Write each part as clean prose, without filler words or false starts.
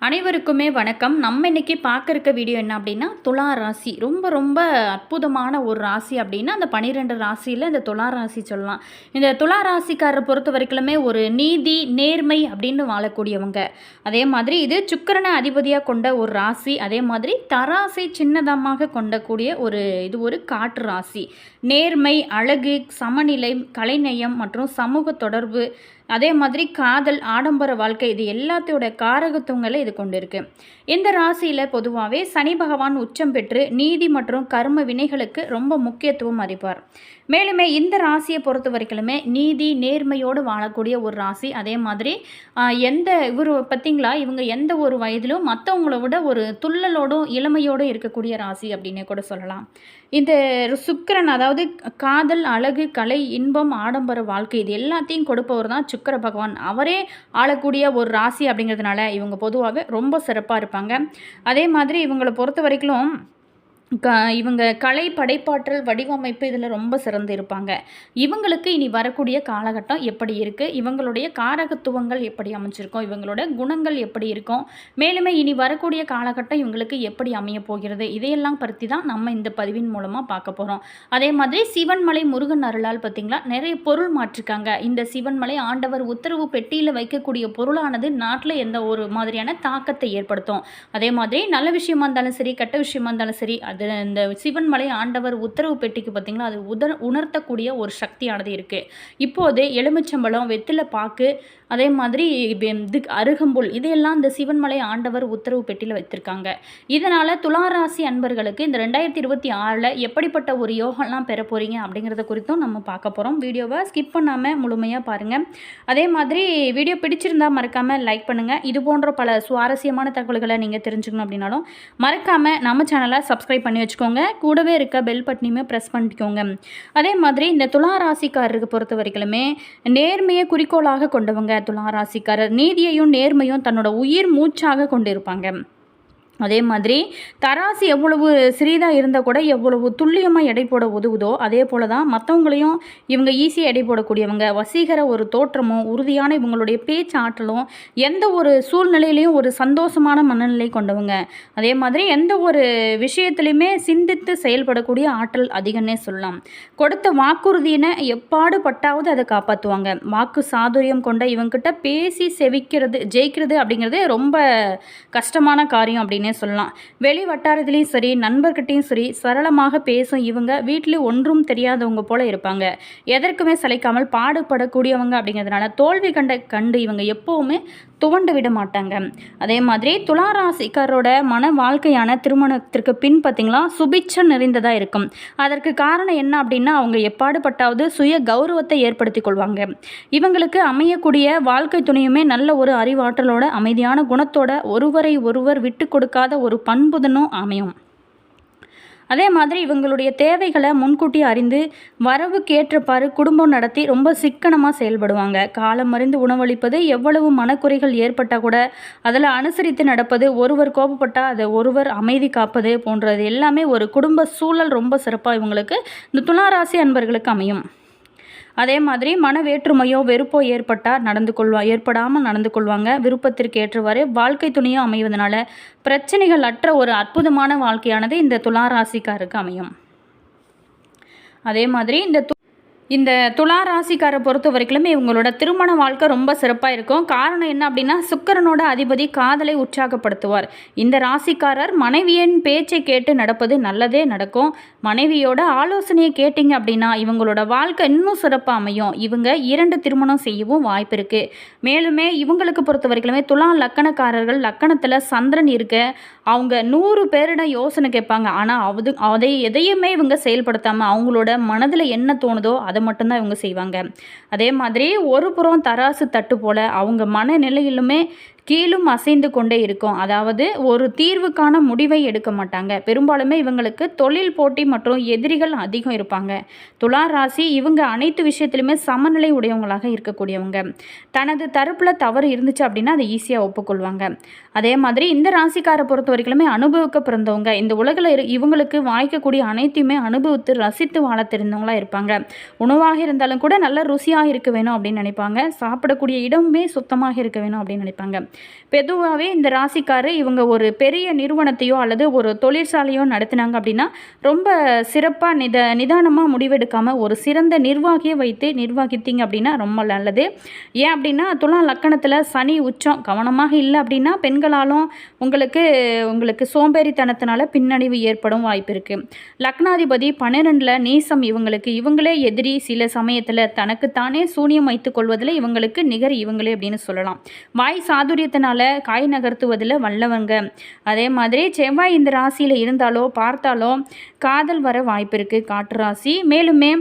அனைவருக்குமே வணக்கம். நம்ம இன்னைக்கு பார்க்க இருக்க வீடியோ என்ன அப்படின்னா, துலா ராசி. ரொம்ப ரொம்ப அற்புதமான ஒரு ராசி அப்படின்னா, அந்த 12 ராசியில இந்த துலா ராசி சொல்லலாம். இந்த துலா ராசிக்காரரை பொறுத்த வரைக்குமே ஒரு நீதி, நேர்மை அப்படின்னு வாழக்கூடியவங்க. அதே மாதிரி இது சுக்கிரனை அதிபதியாக கொண்ட ஒரு ராசி. அதே மாதிரி தராசை சின்னதமாக கொண்டக்கூடிய இது ஒரு காற்று ராசி. நேர்மை, அழகு, சமநிலை, கலைநயம் மற்றும் சமூக தொடர்பு, அதே மாதிரி காதல், ஆடம்பர வாழ்க்கை, இது எல்லாத்தையோட காரகத்துவங்களை இது கொண்டு இருக்கு. இந்த ராசியில் பொதுவாகவே சனி பகவான் உச்சம் பெற்று நீதி மற்றும் கர்ம வினைகளுக்கு ரொம்ப முக்கியத்துவம் அறிவார். மேலுமே இந்த ராசியை பொறுத்த வரைக்குமே நீதி, நேர்மையோடு வாழக்கூடிய ஒரு ராசி. அதே மாதிரி இவங்க எந்த ஒரு வயதிலும் மற்றவங்கள விட ஒரு துள்ளலோடும் இளமையோடும் இருக்கக்கூடிய ராசி அப்படின்னே கூட சொல்லலாம். இந்த சுக்கிரன், அதாவது காதல், அழகு, கலை, இன்பம், ஆடம்பர வாழ்க்கை, இது எல்லாத்தையும் கொடுப்பவர் தான் சுக்கிர பகவான். அவரே ஆளக்கூடிய ஒரு ராசி அப்படிங்கிறதுனால இவங்க பொதுவாக ரொம்ப சிறப்பாக இருப்பாங்க. அதே மாதிரி இவங்களை பொறுத்த வரைக்கும் இவங்க கலை, படைப்பாற்றல், வடிவமைப்பு இதில் ரொம்ப சிறந்து இருப்பாங்க. இவங்களுக்கு இனி வரக்கூடிய காலகட்டம் எப்படி இருக்குது, இவங்களுடைய காரகத்துவங்கள் எப்படி அமைஞ்சிருக்கும், இவங்களோட குணங்கள் எப்படி இருக்கும், மேலுமே இனி வரக்கூடிய காலகட்டம் இவங்களுக்கு எப்படி அமைய போகிறது, இதையெல்லாம் பற்றி தான் நம்ம இந்த பதிவின் மூலமாக பார்க்க போகிறோம். அதே மாதிரி சிவன்மலை முருகன் அருளால் பார்த்திங்களா நிறைய பொருள் மாற்றிருக்காங்க. இந்த சிவன்மலை ஆண்டவர் உத்தரவு பெட்டியில் வைக்கக்கூடிய பொருளானது நாட்டில் எந்த ஒரு மாதிரியான தாக்கத்தை ஏற்படுத்தும். அதே மாதிரி நல்ல விஷயமா இருந்தாலும் சரி, கெட்ட விஷயமா இருந்தாலும் சரி, இந்த சிவன்மலை ஆண்டவர் உத்தரவு பெட்டிக்கு பார்த்தீங்களா அது உணர்த்தக்கூடிய ஒரு சக்தியானது இருக்குது. இப்போது எலுமிச்சம்பழம், வெற்றிலை பாக்கு, அதே மாதிரி அருகம்புல், இதையெல்லாம் இந்த சிவன்மலை ஆண்டவர் உத்தரவு பெட்டியில் வைத்திருக்காங்க. இதனால் துளாராசி அன்பர்களுக்கு இந்த 2026 எப்படிப்பட்ட ஒரு யோகம்லாம் பெற போகிறீங்க அப்படிங்கிறத குறித்தும் நம்ம பார்க்க போகிறோம். வீடியோவை ஸ்கிப் பண்ணாமல் முழுமையாக பாருங்கள். அதே மாதிரி வீடியோ பிடிச்சிருந்தால் மறக்காமல் லைக் பண்ணுங்கள். இது போன்ற பல சுவாரஸ்யமான தகவல்களை நீங்கள் தெரிஞ்சுக்கணும் அப்படின்னாலும் மறக்காமல் நம்ம சேனலை சப்ஸ்கிரைப் பண்ணி வச்சுக்கோங்க. கூடவே இருக்க பெல் பட்டனையுமே ப்ரெஸ் பண்ணிக்கோங்க. அதே மாதிரி இந்த துலா ராசிக்காரருக்கு பொறுத்த வரைக்குமே நேர்மையை குறிக்கோளாக கொண்டவங்க துலா ராசிக்காரர். நீதியையும் நேர்மையும் தன்னோட உயிர் மூச்சாக கொண்டிருப்பாங்க. அதே மாதிரி தராசு எவ்வளவு சிறிதாக இருந்தால் கூட எவ்வளவு துல்லியமாக எடை போட உதவுதோ அதே போல் தான் மற்றவங்களையும் இவங்க ஈஸியாக எடை போடக்கூடியவங்க. வசீகர ஒரு தோற்றமும் உறுதியான இவங்களுடைய பேச்சு ஆற்றலும் எந்த ஒரு சூழ்நிலையிலையும் ஒரு சந்தோஷமான மனநிலை கொண்டவங்க. அதே மாதிரி எந்த ஒரு விஷயத்துலையுமே சிந்தித்து செயல்படக்கூடிய ஆற்றல் அதிகம்னே சொல்லலாம். கொடுத்த வாக்குறுதியினை எப்பாடு பட்டாவது அதை காப்பாற்றுவாங்க. வாக்கு சாதுரியம் கொண்ட இவங்ககிட்ட பேசி ஜெயிக்கிறது அப்படிங்கிறது ரொம்ப கஷ்டமான காரியம் அப்படின்னு சொல்லலாம். வெளி வட்டாரத்திலையும் சரி, நண்பர்கிட்டையும் சரி சரளமாக பேசும் இவங்க வீட்டில் ஒன்றும் தெரியாதவங்க போல இருப்பாங்க. எதற்குமே சளைக்காமல் பாடுபடக்கூடியவங்க அப்படிங்கிறதுனால தோல்வி கண்டு இவங்க எப்பவுமே துவண்டு விட மாட்டாங்க. அதே மாதிரி துளாராசிக்காரோட மன வாழ்க்கையான திருமணத்திற்கு பின் பார்த்திங்களா சுபிட்சம் நிறைந்ததாக இருக்கும். அதற்கு காரணம் என்ன அப்படின்னா அவங்க எப்பாடுபட்டாவது சுய கௌரவத்தை ஏற்படுத்தி கொள்வாங்க. இவங்களுக்கு அமையக்கூடிய வாழ்க்கை துணையுமே நல்ல ஒரு அறிவாற்றலோட, அமைதியான குணத்தோட, ஒருவரை ஒருவர் விட்டு கொடுக்காத ஒரு பண்புதனும் அமையும். அதே மாதிரி இவங்களுடைய தேவைகளை முன்கூட்டி அறிந்து வரவுக்கேற்றப்பாறு குடும்பம் நடத்தி ரொம்ப சிக்கனமாக செயல்படுவாங்க. காலம் அறிந்து உணவளிப்பது, எவ்வளவு மனக்குறைகள் ஏற்பட்டால் கூட அதில் அனுசரித்து நடப்பது, ஒருவர் கோபப்பட்டால் அதை ஒருவர் அமைதி காப்பது போன்றது எல்லாமே ஒரு குடும்ப சூழல் ரொம்ப சிறப்பாக இவங்களுக்கு இந்த துளாராசி அன்பர்களுக்கு அமையும். அதே மாதிரி மன வேற்றுமையோ வெறுப்போ ஏற்படாமல் நடந்து கொள்வாங்க. விருப்பத்திற்கு ஏற்றவாறு வாழ்க்கை துணையோ அமைவதனால பிரச்சனைகள் அற்ற ஒரு அற்புதமான வாழ்க்கையானது இந்த துளாராசிக்காருக்கு அமையும். அதே மாதிரி இந்த துலா ராசிக்காரை பொறுத்த வரைக்குமே இவங்களோட திருமண வாழ்க்கை ரொம்ப சிறப்பாக இருக்கும். காரணம் என்ன அப்படின்னா சுக்கிரனோட அதிபதி காதலை உற்சாகப்படுத்துவார். இந்த ராசிக்காரர் மனைவியின் பேச்சை கேட்டு நடப்பது நல்லதே நடக்கும். மனைவியோட ஆலோசனையை கேட்டிங்க அப்படின்னா இவங்களோட வாழ்க்கை இன்னும் சிறப்பாக அமையும். இவங்க 2 திருமணம் செய்யவும் வாய்ப்பு இருக்குது. மேலுமே இவங்களுக்கு பொறுத்த வரைக்குமே துலா லக்கணக்காரர்கள் லக்கணத்தில் சந்திரன் இருக்க அவங்க 100 பேரிடம் யோசனை கேட்பாங்க. ஆனால் அதை எதையுமே இவங்க செயல்படுத்தாமல் அவங்களோட மனதில் என்ன தோணுதோ அதை மட்டும்தான் இவங்க செய்வாங்க. அதே மாதிரி ஒரு புறம் தராசு தட்டு போல அவங்க மனநிலையிலுமே கீழும் அசைந்து கொண்டே இருக்கும். அதாவது ஒரு தீர்வுக்கான முடிவை எடுக்க மாட்டாங்க. பெரும்பாலுமே இவங்களுக்கு தொழில் போட்டி மற்றும் எதிரிகள் அதிகம் இருப்பாங்க. துலா ராசி இவங்க அனைத்து விஷயத்திலுமே சமநிலை உடையவங்களாக இருக்கக்கூடியவங்க. தனது தரப்பில் தவறு இருந்துச்சு அப்படின்னா அதை ஈஸியாக ஒப்புக்கொள்வாங்க. அதே மாதிரி இந்த ராசிக்காரை பொறுத்த வரைக்குமே அனுபவிக்க பிறந்தவங்க. இந்த உலகில் இவங்களுக்கு வாய்க்கக்கூடிய அனைத்தையுமே அனுபவித்து ரசித்து வாழ தெரிந்தவங்களாக இருப்பாங்க. உணவாக இருந்தாலும் கூட நல்ல ருசியாக இருக்க வேணும் அப்படின்னு நினைப்பாங்க. சாப்பிடக்கூடிய இடமுமே சுத்தமாக இருக்க வேணும் அப்படின்னு நினைப்பாங்க. பொதுவாகவே இந்த ராசிக்காரர் இவங்க ஒரு பெரிய நிறுவனத்தையோ அல்லது ஒரு தொழிற்சாலையோ நடத்தினாங்க அப்படின்னா ரொம்ப சிறப்பாக நிதானமாக முடிவெடுக்காமல் ஒரு சிறந்த நிர்வாகியை வைத்து நிர்வகித்தீங்க அப்படின்னா ரொம்ப நல்லது. ஏன் அப்படின்னா துலா லக்கணத்தில் சனி உச்சம், கவனமாக இல்லை அப்படின்னா பெண்களாலும் உங்களுக்கு சோம்பேறித்தனத்தினால பின்னடைவு ஏற்படும் வாய்ப்பு இருக்குது. லக்னாதிபதி 12ல் நீசம், இவங்களே எதிரி. சில சமயத்தில் தனக்குத்தானே சூனியம் வைத்து கொள்வதில் இவங்களுக்கு நிகர் இவங்களே அப்படின்னு சொல்லலாம். வாய் சாதுரியத்தினால காய் நகர்த்துவதில் வல்லவங்க. அதே மாதிரி செவ்வாய் இந்த ராசியில் இருந்தாலோ பார்த்தாலோ காதல் வர வாய்ப்பு இருக்குது. காற்று ராசி. மேலுமே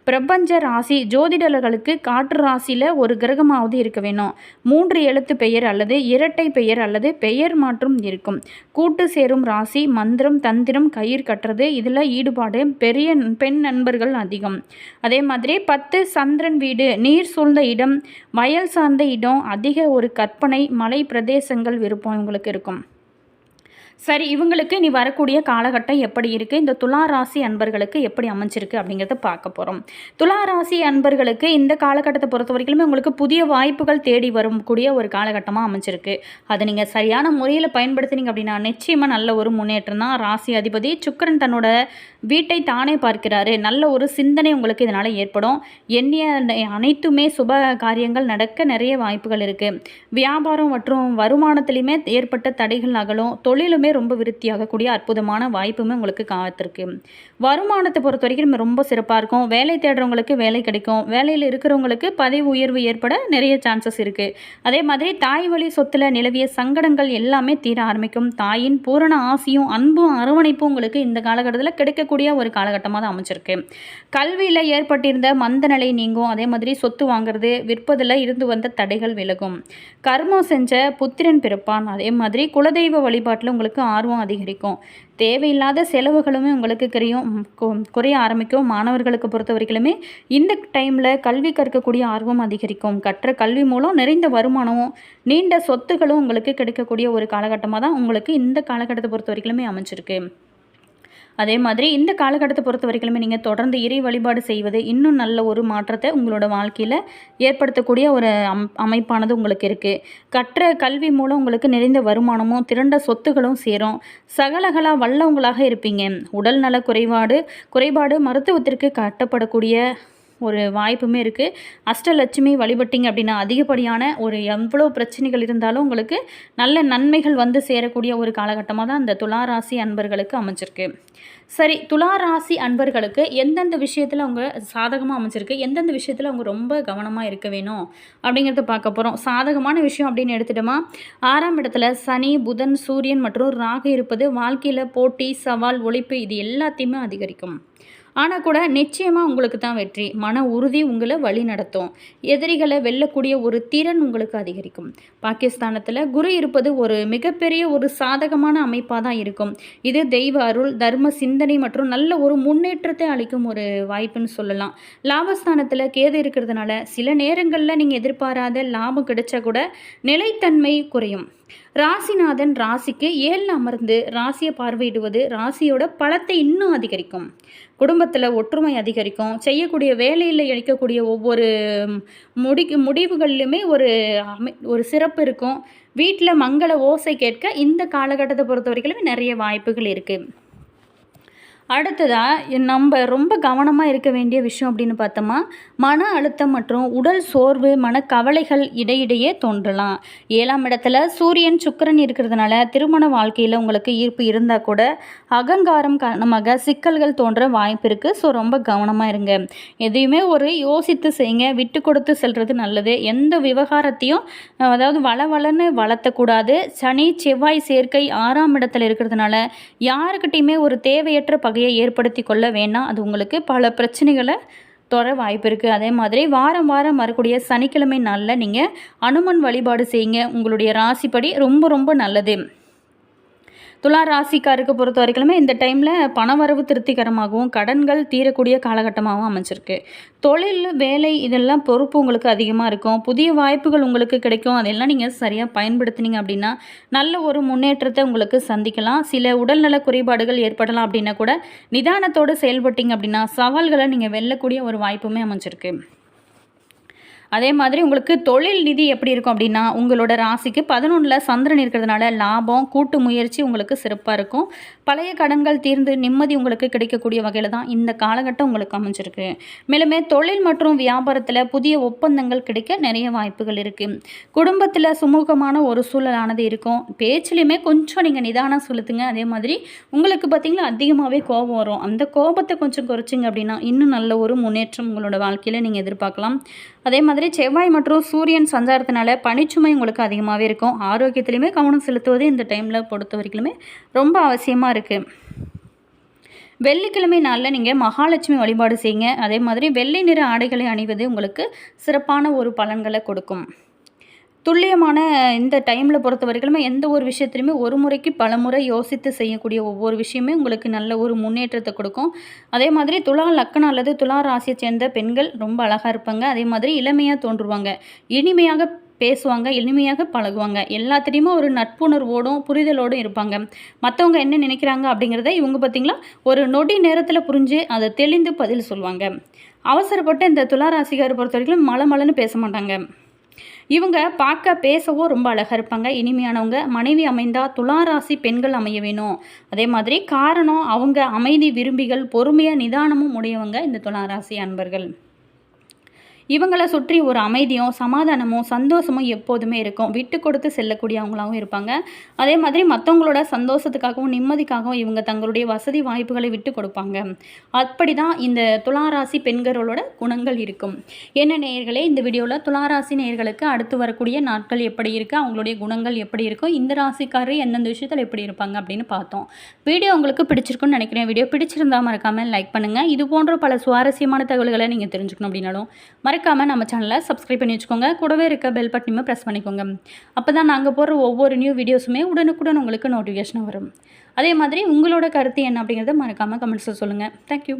பிரபஞ்ச ராசி ஜோதிடர்களுக்கு காற்று ராசியில் ஒரு கிரகமாவது இருக்க வேணும். 3 எழுத்து பெயர் அல்லது இரட்டை பெயர் அல்லது பெயர் மாற்றம் இருக்கும். கூட்டு சேரும் ராசி. மந்திரம் தந்திரம் கயிறு கட்டுறது இதில் ஈடுபாடு. பெரிய பெண் நண்பர்கள் அதிகம். அதே மாதிரி 10 சந்திரன் வீடு. நீர் சூழ்ந்த இடம், வயல் சார்ந்த இடம், அதிக ஒரு கற்பனை, மலை பிரதேசங்கள் விருப்பம் இவங்களுக்கு இருக்கும். சரி, இவங்களுக்கு இனி வரக்கூடிய காலகட்டம் எப்படி இருக்குது, இந்த துலா ராசி அன்பர்களுக்கு எப்படி அமைஞ்சிருக்கு அப்படிங்கிறத பார்க்க போகிறோம். துலா ராசி அன்பர்களுக்கு இந்த காலகட்டத்தை பொறுத்த வரைக்குமே உங்களுக்கு புதிய வாய்ப்புகள் தேடி வரக்கூடிய ஒரு காலகட்டமாக அமைஞ்சிருக்கு. அதை நீங்கள் சரியான முறையில் பயன்படுத்தினீங்க அப்படின்னா நிச்சயமாக நல்ல ஒரு முன்னேற்றம் தான். ராசி அதிபதி சுக்கிரன் தன்னோட வீட்டை தானே பார்க்கிறாரு. நல்ல ஒரு சிந்தனை உங்களுக்கு இதனால் ஏற்படும். எண்ணிய அனைத்துமே சுப காரியங்கள் நடக்க நிறைய வாய்ப்புகள் இருக்குது. வியாபாரம் மற்றும் வருமானத்திலையுமே ஏற்பட்ட தடைகள் அகலும். தொழிலுமே ரொம்ப விருத்தியாகக்கூடிய அற்புதமான வாய்ப்புமே உங்களுக்கு காத்திருக்கு. வருமானத்தை பொறுத்த வரைக்கும் ரொம்ப சிறப்பாக இருக்கும். வேலை தேடுறவங்களுக்கு வேலை கிடைக்கும். வேலையில் இருக்கிறவங்களுக்கு பதவி உயர்வு ஏற்பட நிறைய சான்சஸ் இருக்குது. அதே மாதிரி தாய் வழி சொத்தில் நிலவிய சங்கடங்கள் எல்லாமே தீர ஆரம்பிக்கும். தாயின் பூரண ஆசையும் அன்பும் அரவணைப்பும் உங்களுக்கு இந்த காலகட்டத்தில் கிடைக்கக்கூடிய ஒரு காலகட்டமாக தான் அமைச்சிருக்கு. கல்வியில் ஏற்பட்டிருந்த மந்த நிலை நீங்கும். அதே மாதிரி சொத்து வாங்குறது விற்பதில் இருந்து வந்த தடைகள் விலகும். கர்மம் செஞ்ச புத்திரன் பிறப்பான். அதே மாதிரி குலதெய்வ வழிபாட்டில் உங்களுக்கு ஆர்வம் அதிகரிக்கும். தேவையில்லாத செலவுகளுமே உங்களுக்கு குறைய ஆரம்பிக்கும். மாணவர்களுக்கு பொறுத்த வரைக்குமே இந்த டைமில் கல்வி கற்கக்கூடிய ஆர்வம் அதிகரிக்கும். கற்ற கல்வி மூலம் நிறைந்த வருமானமும் நீண்ட சொத்துகளும் உங்களுக்கு கிடைக்கக்கூடிய ஒரு காலகட்டமாக தான் உங்களுக்கு இந்த காலகட்டத்தை பொறுத்த வரைக்குமே அமைச்சிருக்கு. அதே மாதிரி இந்த காலகட்டத்தை பொறுத்த வரைக்குமே நீங்கள் தொடர்ந்து இறை வழிபாடு செய்வது இன்னும் நல்ல ஒரு மாற்றத்தை உங்களோட வாழ்க்கையில் ஏற்படுத்தக்கூடிய ஒரு அமைப்பானது உங்களுக்கு இருக்குது. கற்ற கல்வி மூலம் உங்களுக்கு நிறைந்த வருமானமும் திரண்ட சொத்துகளும் சேரும். சகலகலா வல்லவங்களாக இருப்பீங்க. உடல் நல குறைபாடு மருத்துவத்திற்கு கட்டப்படக்கூடிய ஒரு வாய்ப்புமே இருக்குது. அஷ்டலட்சுமி வழிபட்டிங்க அப்படின்னா அதிகப்படியான ஒரு எவ்வளோ பிரச்சனைகள் இருந்தாலும் உங்களுக்கு நல்ல நன்மைகள் வந்து சேரக்கூடிய ஒரு காலகட்டமாக தான் இந்த துளாராசி அன்பர்களுக்கு அமைஞ்சிருக்கு. சரி, துளாராசி அன்பர்களுக்கு எந்தெந்த விஷயத்தில் அவங்க சாதகமாக அமைஞ்சிருக்கு, எந்தெந்த விஷயத்தில் அவங்க ரொம்ப கவனமாக இருக்க வேணும் அப்படிங்கிறத பார்க்க போகிறோம். சாதகமான விஷயம் அப்படின்னு எடுத்துட்டோமா, 6ஆம் இடத்துல சனி, புதன், சூரியன் மற்றும் ராகு இருப்பது வாழ்க்கையில் போட்டி, சவால், உழைப்பு இது எல்லாத்தையுமே அதிகரிக்கும். ஆனால் கூட நிச்சயமாக உங்களுக்கு தான் வெற்றி. மன உறுதி உங்களை வழி நடத்தும். எதிரிகளை வெல்லக்கூடிய ஒரு திறன் உங்களுக்கு அதிகரிக்கும். பாகிஸ்தானத்தில் குரு இருப்பது ஒரு மிகப்பெரிய ஒரு சாதகமான அமைப்பாக தான் இருக்கும். இது தெய்வ அருள், தர்ம சிந்தனை மற்றும் நல்ல ஒரு முன்னேற்றத்தை அளிக்கும் ஒரு வாய்ப்புன்னு சொல்லலாம். லாபஸ்தானத்தில் கேது இருக்கிறதுனால சில நேரங்களில் நீங்கள் எதிர்பாராத லாபம் கிடைச்சா கூட நிலைத்தன்மை குறையும். ராசிநாதன் ராசிக்கு 7 அமர்ந்து ராசியை பார்வையிடுவது ராசியோட பலத்தை இன்னும் அதிகரிக்கும். குடும்பத்தில் ஒற்றுமை அதிகரிக்கும். செய்யக்கூடிய வேலையில் எடுக்கக்கூடிய ஒவ்வொரு முடிவுகளிலுமே ஒரு சிறப்பு இருக்கும். வீட்டில் மங்கள ஓசை கேட்க இந்த காலகட்டத்தை பொறுத்த வரைக்கும் நிறைய வாய்ப்புகள் இருக்குது. அடுத்ததாக நம்ம ரொம்ப கவனமாக இருக்க வேண்டிய விஷயம் அப்படின்னு பார்த்தோமா, மன அழுத்தம் மற்றும் உடல் சோர்வு, மனக்கவலைகள் இடையிடையே தோன்றலாம். 7ஆம் இடத்துல சூரியன் சுக்கிரன் இருக்கிறதுனால திருமண வாழ்க்கையில் உங்களுக்கு ஈர்ப்பு இருந்தால் கூட அகங்காரம் காரணமாக சிக்கல்கள் தோன்ற வாய்ப்பு இருக்குது. ஸோ ரொம்ப கவனமாக இருங்க. எதையுமே ஒரு யோசித்து செய்யுங்க. விட்டு கொடுத்து செல்வது நல்லது. எந்த விவகாரத்தையும் அதாவது வளவளன்னு வளர்த்தக்கூடாது. சனி செவ்வாய் சேர்க்கை 6ஆம் இடத்துல இருக்கிறதுனால யாருக்கிட்டையுமே ஒரு தேவையற்ற பகையை ஏற்படுத்தி கொள்ள வேண்டாம். அது உங்களுக்கு பல பிரச்சனைகளை தொட வாய்ப்பு இருக்குது. அதே மாதிரி வாரம் வரக்கூடிய சனிக்கிழமை நாளில் நீங்கள் அனுமன் வழிபாடு செய்யுங்க. உங்களுடைய ராசிப்படி ரொம்ப ரொம்ப நல்லது. துலா ராசிக்காருக்கு பொறுத்த வரைக்குமே இந்த டைமில் பணவரவு திருப்திகரமாகவும் கடன்கள் தீரக்கூடிய காலகட்டமாகவும் அமைஞ்சிருக்கு. தொழில், வேலை இதெல்லாம் பொறுப்பு உங்களுக்கு அதிகமாக இருக்கும். புதிய வாய்ப்புகள் உங்களுக்கு கிடைக்கும். அதெல்லாம் நீங்கள் சரியாக பயன்படுத்தினீங்க அப்படின்னா நல்ல ஒரு முன்னேற்றத்தை உங்களுக்கு சந்திக்கலாம். சில உடல்நல குறைபாடுகள் ஏற்படலாம் அப்படின்னா கூட நிதானத்தோடு செயல்பட்டீங்க அப்படின்னா சவால்களை நீங்கள் வெல்லக்கூடிய ஒரு வாய்ப்புமே அமைஞ்சிருக்கு. அதே மாதிரி உங்களுக்கு தொழில் நிதி எப்படி இருக்கும் அப்படின்னா, உங்களோட ராசிக்கு 11ல் சந்திரன் இருக்கிறதுனால லாபம், கூட்டு முயற்சி உங்களுக்கு சிறப்பாக இருக்கும். பழைய கடன்கள் தீர்ந்து நிம்மதி உங்களுக்கு கிடைக்கக்கூடிய வகையில் தான் இந்த காலகட்டம் உங்களுக்கு அமைஞ்சிருக்கு. மேலுமே தொழில் மற்றும் வியாபாரத்தில் புதிய ஒப்பந்தங்கள் கிடைக்க நிறைய வாய்ப்புகள் இருக்குது. குடும்பத்தில் சுமூகமான ஒரு சூழலானது இருக்கும். பேச்சிலையுமே கொஞ்சம் நீங்கள் நிதானம் செலுத்துங்க. அதே மாதிரி உங்களுக்கு பார்த்திங்கன்னா அதிகமாகவே கோபம் வரும். அந்த கோபத்தை கொஞ்சம் குறைச்சிங்க அப்படின்னா இன்னும் நல்ல ஒரு முன்னேற்றம் உங்களோட வாழ்க்கையில் நீங்கள் எதிர்பார்க்கலாம். அதே மாதிரி செவ்வாய் மற்றும் சூரியன் சஞ்சாரத்தினால பணிச்சுமை உங்களுக்கு அதிகமாகவே இருக்கும். ஆரோக்கியத்திலையுமே கவனம் செலுத்துவது இந்த டைமில் பொறுத்த வரைக்குமே ரொம்ப அவசியமாக இருக்குது. வெள்ளிக்கிழமை நாளில் நீங்கள் மகாலட்சுமி வழிபாடு செய்யுங்க. அதே மாதிரி வெள்ளை நிற ஆடைகளை அணிவது உங்களுக்கு சிறப்பான ஒரு பலன்களை கொடுக்கும். துல்லியமான இந்த டைமில் பொறுத்த வரைக்குமே எந்த ஒரு விஷயத்துலையுமே ஒரு முறைக்கு பல முறை யோசித்து செய்யக்கூடிய ஒவ்வொரு விஷயமே உங்களுக்கு நல்ல ஒரு முன்னேற்றத்தை கொடுக்கும். அதே மாதிரி துலா லக்னம் அல்லது துலா ராசியை சேர்ந்த பெண்கள் ரொம்ப அழகாக இருப்பாங்க. அதே மாதிரி இளமையாக தோன்றுவாங்க, இனிமையாக பேசுவாங்க, எளிமையாக பழகுவாங்க, எல்லாத்துலேயுமே ஒரு நட்புணர்வோடும் புரிதலோடும் இருப்பாங்க. மற்றவங்க என்ன நினைக்கிறாங்க அப்படிங்கிறத இவங்க பார்த்திங்களா ஒரு நொடி நேரத்தில் புரிஞ்சு அதை தெளிந்து பதில் சொல்லுவாங்க. அவசரப்பட்ட இந்த துலா ராசிக்காரை பொறுத்த வரைக்கும் மலமலன்னு பேச மாட்டாங்க. இவங்க பார்க்க பேசவும் ரொம்ப அழகாக இருப்பாங்க, இனிமையானவங்க. மனைவி அமைந்தால் துளாராசி பெண்கள் அமைய வேணும். அதே மாதிரி காரணம் அவங்க அமைதி விரும்பிகள், பொறுமையாக நிதானமும் உடையவங்க இந்த துளாராசி அன்பர்கள். இவங்களை சுற்றி ஒரு அமைதியும் சமாதானமும் சந்தோஷமும் எப்போதுமே இருக்கும். விட்டு கொடுத்து செல்லக்கூடியவங்களாகவும் இருப்பாங்க. அதே மாதிரி மற்றவங்களோட சந்தோஷத்துக்காகவும் நிம்மதிக்காகவும் இவங்க தங்களுடைய வசதி வாய்ப்புகளை விட்டு கொடுப்பாங்க. அப்படி தான் இந்த துளாராசி பெண்களோட குணங்கள் இருக்கும். என்ன நேயர்களே, இந்த வீடியோவில் துளாராசி நேயர்களுக்கு அடுத்து வரக்கூடிய நாட்கள் எப்படி இருக்குது, அவங்களுடைய குணங்கள் எப்படி இருக்கும், இந்த ராசிக்காரர் எந்தெந்த விஷயத்தில் எப்படி இருப்பாங்க அப்படின்னு பார்த்தோம். வீடியோ உங்களுக்கு பிடிச்சிருக்குன்னு நினைக்கிறேன். வீடியோ பிடிச்சிருந்தா மறக்காமல் லைக் பண்ணுங்கள். இது போன்ற பல சுவாரஸ்யமான தகவல்களை நீங்கள் தெரிஞ்சுக்கணும் அப்படின்னாலும் மறக்காமல் நம்ம சேனலை சப்ஸ்கிரைப் பண்ணி வச்சுக்கோங்க. கூடவே இருக்க பெல் பட்டனையும் ப்ரெஸ் பண்ணிக்கோங்க. அப்போ தான் நாங்கள் போடுற ஒவ்வொரு நியூ வீடியோஸுமே உடனுக்குடன் உங்களுக்கு நோட்டிஃபிகேஷன் வரும். அதே மாதிரி உங்களோட கருத்து என்ன அப்படிங்கிறத மறக்காமல் கமெண்ட்ஸில் சொல்லுங்கள். தேங்க்யூ.